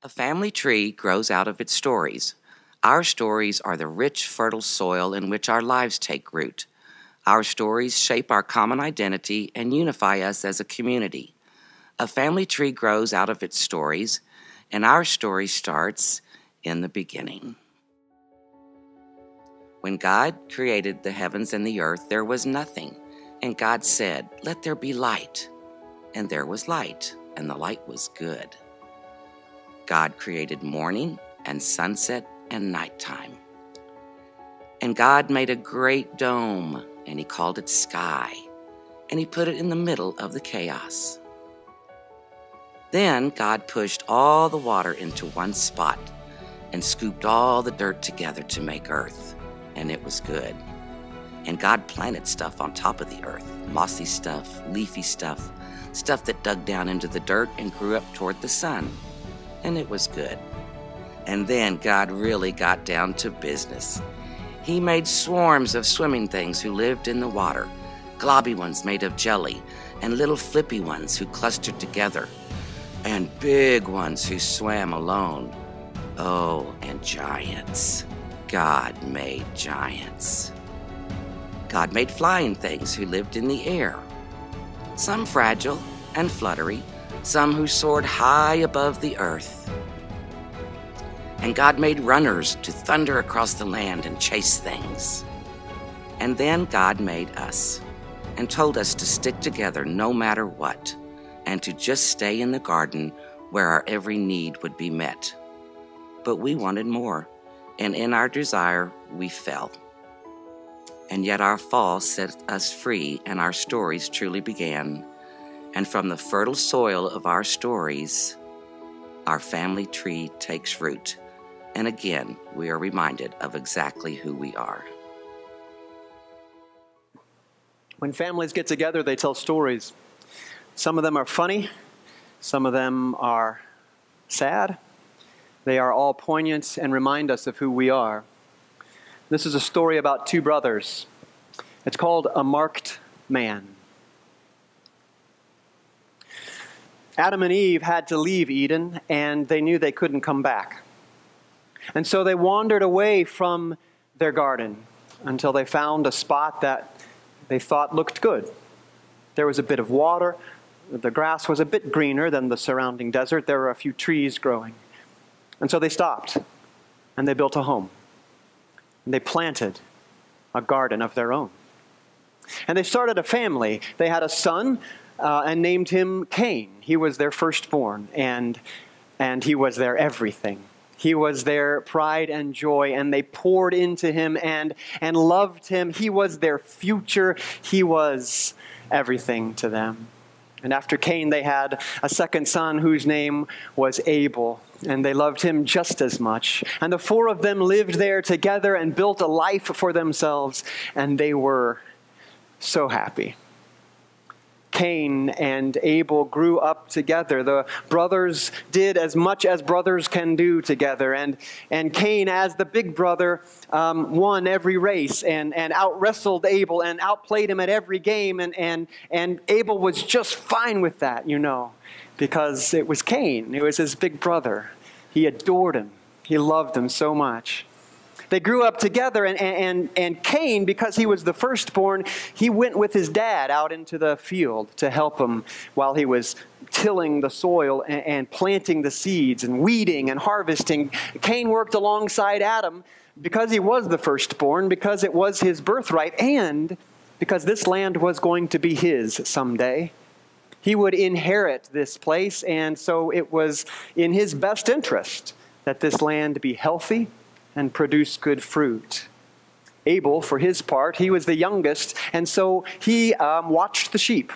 A family tree grows out of its stories. Our stories are the rich, fertile soil in which our lives take root. Our stories shape our common identity and unify us as a community. A family tree grows out of its stories, and our story starts in the beginning. When God created the heavens and the earth, there was nothing, and God said, "Let there be light." And there was light, and the light was good. God created morning and sunset and nighttime. And God made a great dome, and he called it sky, and he put it in the middle of the chaos. Then God pushed all the water into one spot and scooped all the dirt together to make earth, and it was good. And God planted stuff on top of the earth, mossy stuff, leafy stuff, stuff that dug down into the dirt and grew up toward the sun, and it was good. And then God really got down to business. He made swarms of swimming things who lived in the water, globby ones made of jelly, and little flippy ones who clustered together, and big ones who swam alone. Oh, and giants. God made giants. God made flying things who lived in the air, some fragile and fluttery, some who soared high above the earth. And God made runners to thunder across the land and chase things. And then God made us and told us to stick together no matter what, and to just stay in the garden where our every need would be met. But we wanted more, and in our desire, we fell. And yet our fall set us free, and our stories truly began. And from the fertile soil of our stories, our family tree takes root. And again, we are reminded of exactly who we are. When families get together, they tell stories. Some of them are funny. Some of them are sad. They are all poignant and remind us of who we are. This is a story about two brothers. It's called A Marked Man. Adam and Eve had to leave Eden, and they knew they couldn't come back. And so they wandered away from their garden until they found a spot that they thought looked good. There was a bit of water. The grass was a bit greener than the surrounding desert. There were a few trees growing. And so they stopped, and they built a home. And they planted a garden of their own. And they started a family. They had a son and named him Cain. He was their firstborn, and he was their everything. He was their pride and joy, and they poured into him and loved him. He was their future. He was everything to them. And after Cain, they had a second son whose name was Abel, and they loved him just as much. And the four of them lived there together and built a life for themselves, and they were so happy. Cain and Abel grew up together. The brothers did as much as brothers can do together. And Cain, as the big brother, won every race and out-wrestled Abel and outplayed him at every game. And Abel was just fine with that, because it was Cain. It was his big brother. He adored him. He loved him so much. They grew up together, and Cain, because he was the firstborn, he went with his dad out into the field to help him while he was tilling the soil and planting the seeds and weeding and harvesting. Cain worked alongside Adam because he was the firstborn, because it was his birthright, and because this land was going to be his someday. He would inherit this place, and so it was in his best interest that this land be healthy and produce good fruit. Abel, for his part, he was the youngest, and so he watched the sheep.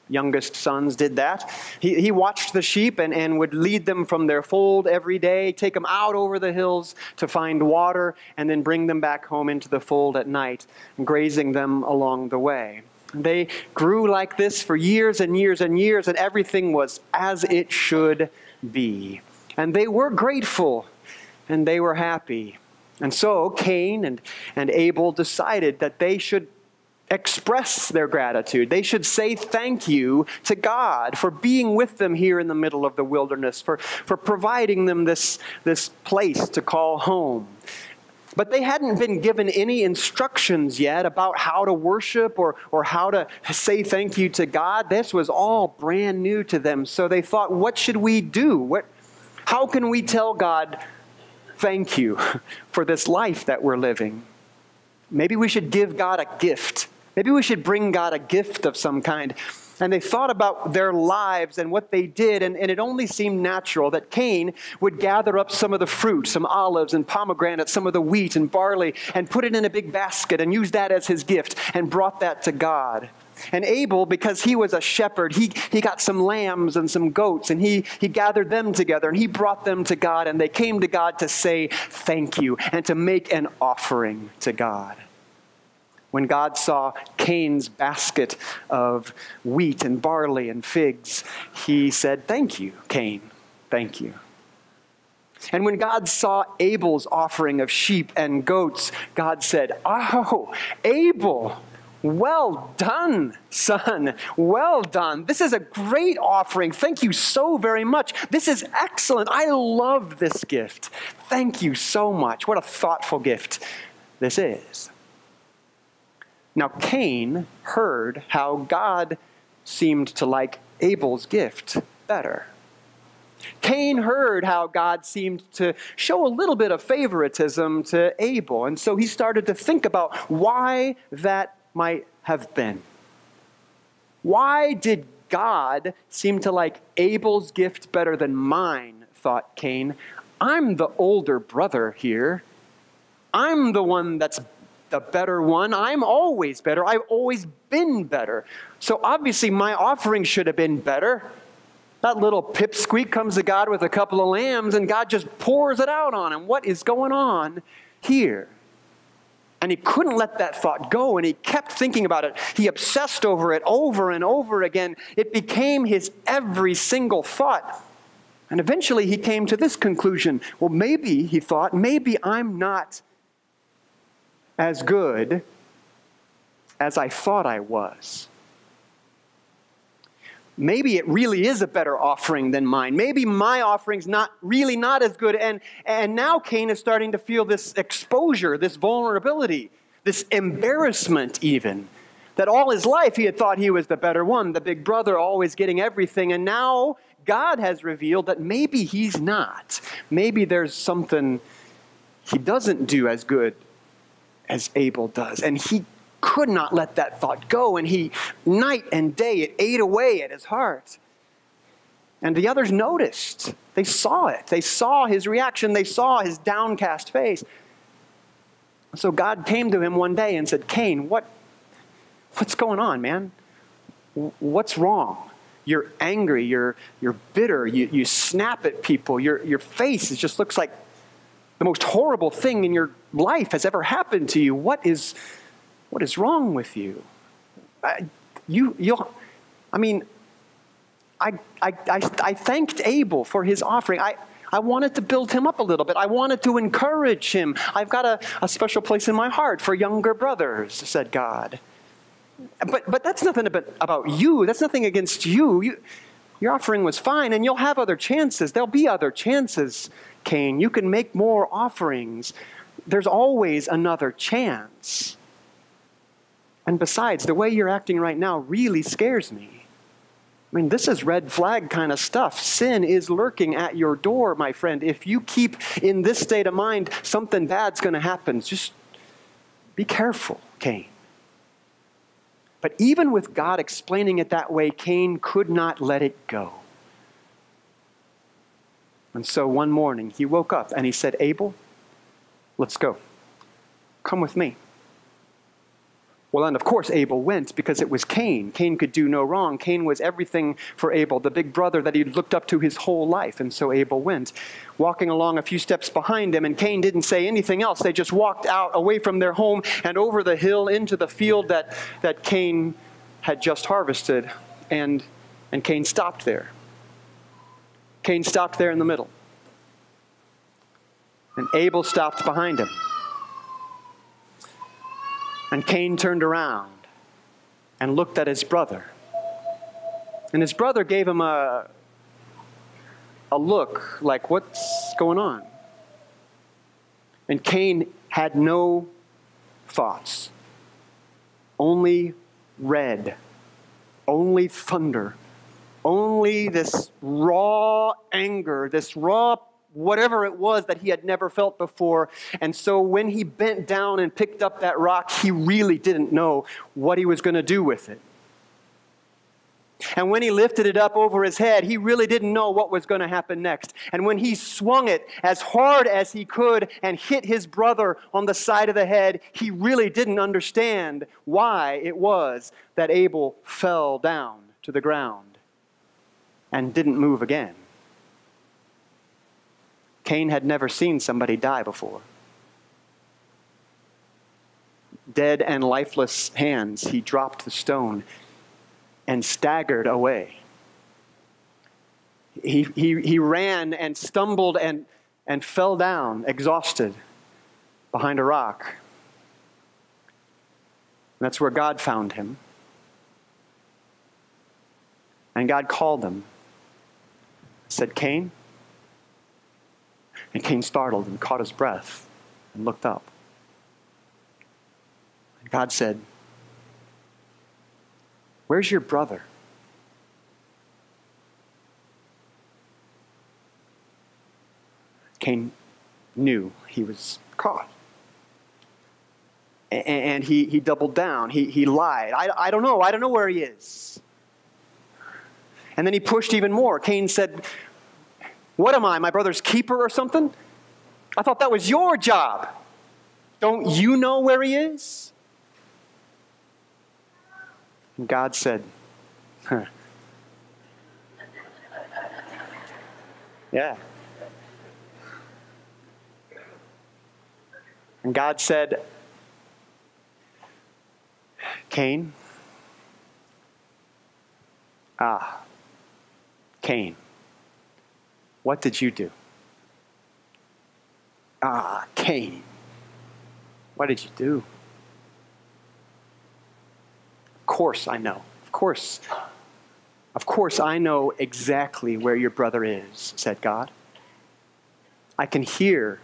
Youngest sons did that. He watched the sheep and would lead them from their fold every day, take them out over the hills to find water, and then bring them back home into the fold at night, grazing them along the way. They grew like this for years and years and years, and everything was as it should be. And they were grateful, and they were happy. And so Cain and Abel decided that they should express their gratitude. They should say thank you to God for being with them here in the middle of the wilderness, for providing them this place to call home. But they hadn't been given any instructions yet about how to worship or how to say thank you to God. This was all brand new to them. So they thought, what should we do? How can we tell God thank you for this life that we're living? Maybe we should give God a gift. Maybe we should bring God a gift of some kind. And they thought about their lives and what they did, and it only seemed natural that Cain would gather up some of the fruit, some olives and pomegranates, some of the wheat and barley, and put it in a big basket and use that as his gift and brought that to God. And Abel, because he was a shepherd, he got some lambs and some goats, and he gathered them together, and he brought them to God, and they came to God to say thank you and to make an offering to God. When God saw Cain's basket of wheat and barley and figs, he said, thank you, Cain, thank you. And when God saw Abel's offering of sheep and goats, God said, oh, Abel, well done, son, well done. This is a great offering. Thank you so very much. This is excellent. I love this gift. Thank you so much. What a thoughtful gift this is. Now, Cain heard how God seemed to like Abel's gift better. Cain heard how God seemed to show a little bit of favoritism to Abel, and so he started to think about why that might have been. Why did God seem to like Abel's gift better than mine, thought Cain. I'm the older brother here. I'm the one that's the better one. I'm always better. I've always been better. So obviously my offering should have been better. That little pipsqueak comes to God with a couple of lambs and God just pours it out on him. What is going on here? And he couldn't let that thought go, and he kept thinking about it. He obsessed over it over and over again. It became his every single thought. And eventually he came to this conclusion. Well, maybe, he thought, maybe I'm not as good as I thought I was. Maybe it really is a better offering than mine. Maybe my offering's not as good. And now Cain is starting to feel this exposure, this vulnerability, this embarrassment even. That all his life he had thought he was the better one, the big brother, always getting everything. And now God has revealed that maybe he's not. Maybe there's something he doesn't do as good as Abel does. And he could not let that thought go, and he, night and day, it ate away at his heart. And the others noticed. They saw it. They saw his reaction. They saw his downcast face. So God came to him one day and said, Cain, what's going on, man? What's wrong? You're angry. You're bitter. You snap at people. Your face just looks like the most horrible thing in your life has ever happened to you. What is wrong with you? I thanked Abel for his offering. I wanted to build him up a little bit. I wanted to encourage him. I've got a special place in my heart for younger brothers, said God. But that's nothing about you. That's nothing against you. Your offering was fine, and you'll have other chances. There'll be other chances, Cain. You can make more offerings. There's always another chance. And besides, the way you're acting right now really scares me. I mean, this is red flag kind of stuff. Sin is lurking at your door, my friend. If you keep in this state of mind, something bad's going to happen. Just be careful, Cain. But even with God explaining it that way, Cain could not let it go. And so one morning he woke up and he said, Abel, let's go. Come with me. Well, and of course Abel went because it was Cain. Cain could do no wrong. Cain was everything for Abel, the big brother that he'd looked up to his whole life. And so Abel went, walking along a few steps behind him, and Cain didn't say anything else. They just walked out away from their home and over the hill into the field that Cain had just harvested. And Cain stopped there. Cain stopped there in the middle. And Abel stopped behind him. And Cain turned around and looked at his brother. And his brother gave him a look like, what's going on? And Cain had no thoughts, only red, only thunder, only this raw anger, this raw whatever it was that he had never felt before. And so when he bent down and picked up that rock, he really didn't know what he was going to do with it. And when he lifted it up over his head, he really didn't know what was going to happen next. And when he swung it as hard as he could and hit his brother on the side of the head, he really didn't understand why it was that Abel fell down to the ground and didn't move again. Cain had never seen somebody die before. Dead and lifeless hands, he dropped the stone and staggered away. He ran and stumbled and fell down, exhausted, behind a rock. And that's where God found him. And God called him, said, Cain? And Cain startled and caught his breath and looked up. And God said, where's your brother? Cain knew he was caught. And he doubled down. He lied. I don't know. I don't know where he is. And then he pushed even more. Cain said, what am I, my brother's keeper or something? I thought that was your job. Don't you know where he is? And God said, yeah. And God said, Cain, Cain, what did you do? Cain, what did you do? Of course I know. Of course I know exactly where your brother is, said God. I can hear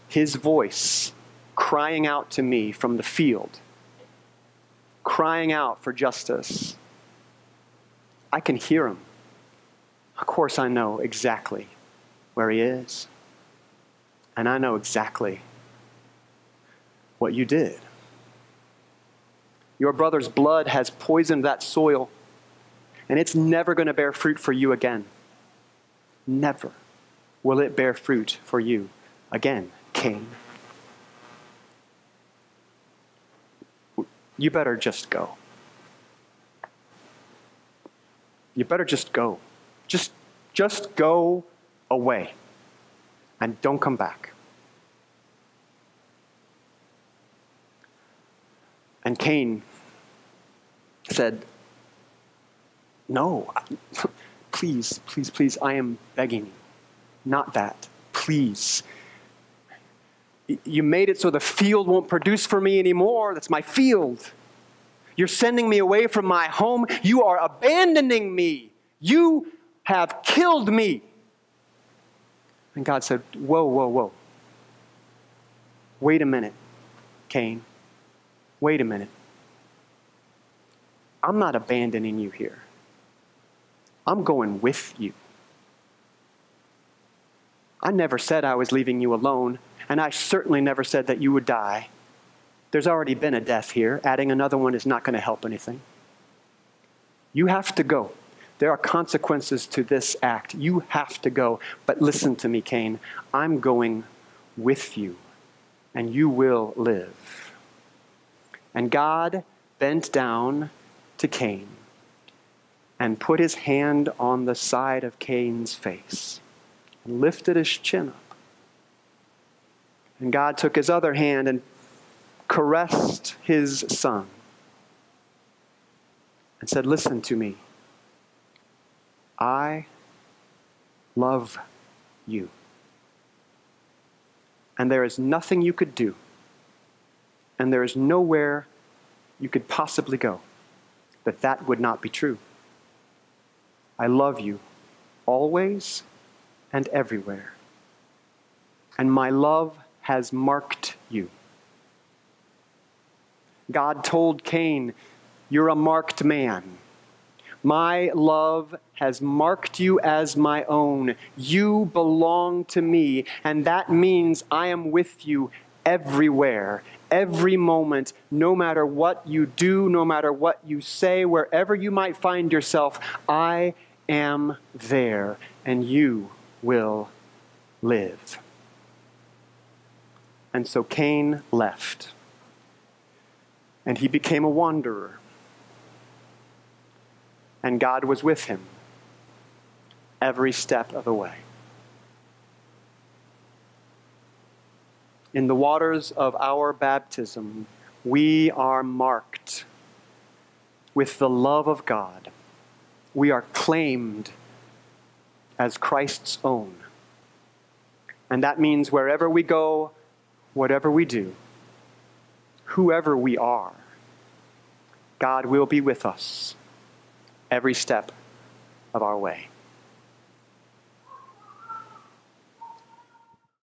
his voice crying out to me from the field, crying out for justice. I can hear him. Of course I know exactly where he is. And I know exactly what you did. Your brother's blood has poisoned that soil, and it's never going to bear fruit for you again. Never will it bear fruit for you again, Cain. You better just go. You better just go. Just go away and don't come back. And Cain said, no, please, please, please, I am begging you. Not that. Please. You made it so the field won't produce for me anymore. That's my field. You're sending me away from my home. You are abandoning me. You have killed me. And God said, whoa, whoa, whoa. Wait a minute, Cain. Wait a minute. I'm not abandoning you here. I'm going with you. I never said I was leaving you alone, and I certainly never said that you would die. There's already been a death here. Adding another one is not going to help anything. You have to go. There are consequences to this act. You have to go. But listen to me, Cain. I'm going with you, and you will live. And God bent down to Cain and put his hand on the side of Cain's face and lifted his chin up. And God took his other hand and caressed his son and said, listen to me. I love you. And there is nothing you could do, and there is nowhere you could possibly go that that would not be true. I love you always and everywhere. And my love has marked you. God told Cain, you're a marked man. My love has marked you as my own. You belong to me, and that means I am with you everywhere, every moment, no matter what you do, no matter what you say, wherever you might find yourself, I am there, and you will live. And so Cain left, and he became a wanderer. And God was with him every step of the way. In the waters of our baptism, we are marked with the love of God. We are claimed as Christ's own. And that means wherever we go, whatever we do, whoever we are, God will be with us every step of our way.